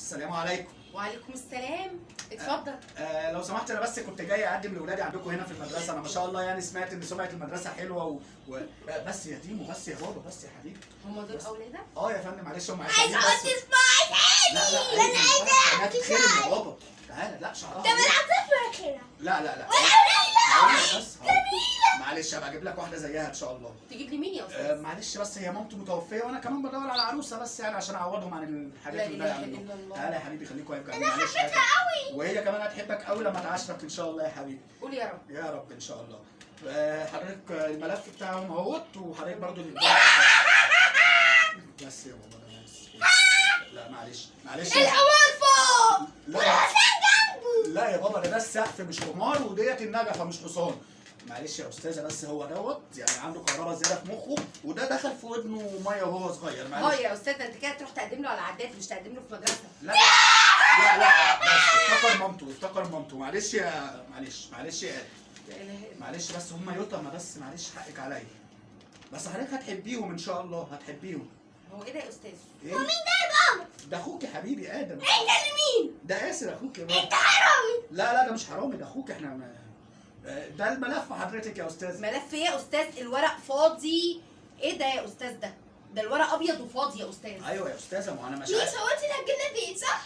السلام عليكم. وعليكم السلام. اتفضل. لو سمحت انا بس كنت جاي اقدم لاولادي عندكم هنا في المدرسه. انا ما شاء الله يعني سمعت ان سمعه المدرسه حلوه بس يا ديمو، بس يا بابا، بس يا حبيبي. هم دول اولادك؟ يا فندم معلش هم عايزه اقعد اسمع لا لا انا عايزه انا تتخرم يا بابا. تعالى. لا شعرها. طب انا هطفي كده. لا ولا بس معلش هبقى اجيب لك واحده زيها ان شاء الله. تجيب لي مين يا استاذ؟ معلش بس هي مامته متوفيه وانا كمان بدور على عروسه بس يعني عشان اعوضهم عن الحاجات اللي باقيه عندهم. تعالى يا حبيبي خليك واقف جنبي. انا حبيتها قوي وهي كمان هتحبك قوي لما تعاشرك ان شاء الله يا حبيبي. قول يا رب. يا رب ان شاء الله. حضرتك الملف بتاعهم اهوت، وحضرتك برضو بس يا بابا انا اسف. لا معلش الحمار فوق لا والحصان جنبه. لا يا بابا، ده السقف مش حمار وديت النجفه مش حصان. معلش يا استاذه بس هو دوت يعني عنده كهرباء زياده في مخه، وده دخل في ودنه ميه وهو صغير. معلش يا استاذ انت كده تروح تقدم له على عداد مش تقدم له في مدرسه. لا بس افتكر مامته. معلش يا معلش بس هم يتامى بس. معلش حقك عليا، بس حضرتك هتحبيهم ان شاء الله، هتحبيهم. هو ايه ده يا استاذ؟ ايه؟ ومين ده يا بابا؟ ده اخوك يا حبيبي ادم. انت اللي مين؟ ده ياسر اخوك يا بابا. انت حرامي. لا ده مش حرامي، ده اخوك. احنا ده الملف حضرتك يا استاذ. ملف ايه يا استاذ؟ الورق فاضي. ايه ده يا استاذ؟ ده الورق ابيض وفاضي يا استاذ. ايوه يا استاذه، ما انا مش مين عارف. صوتي اللي هتجيلنا دي صح؟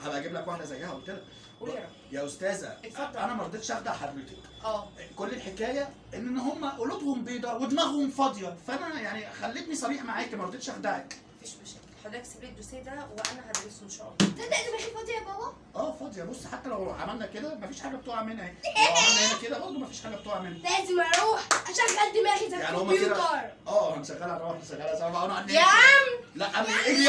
هبقى اجيب لك واحده زيها قلت لك. قول يا رب. يا استاذه اتفضل. انا ما رضيتش اخدع حضرتك. اه كل الحكايه ان هم قلوبهم بيضاء ودماغهم فاضيه، فانا يعني خليتني صريح معاكي، ما رضيتش اخدعك. مفيش مشاكل. حضرتك سيب لي الدوسيه ده وانا هدرسه ان شاء الله. تصدق دماغي فاضيه يا بابا؟ فاضيه. بص حتى لو عملنا كده مفيش حاجه بتقع منها اهي، لو عملنا هنا كده برضه مفيش حاجه بتقع منها. لازم اروح اشغل دماغي زي يعني هما كده الكمبيوتر. هنشغلها، نروح نشغلها سوا بقى ونقعد يا عم لا اجري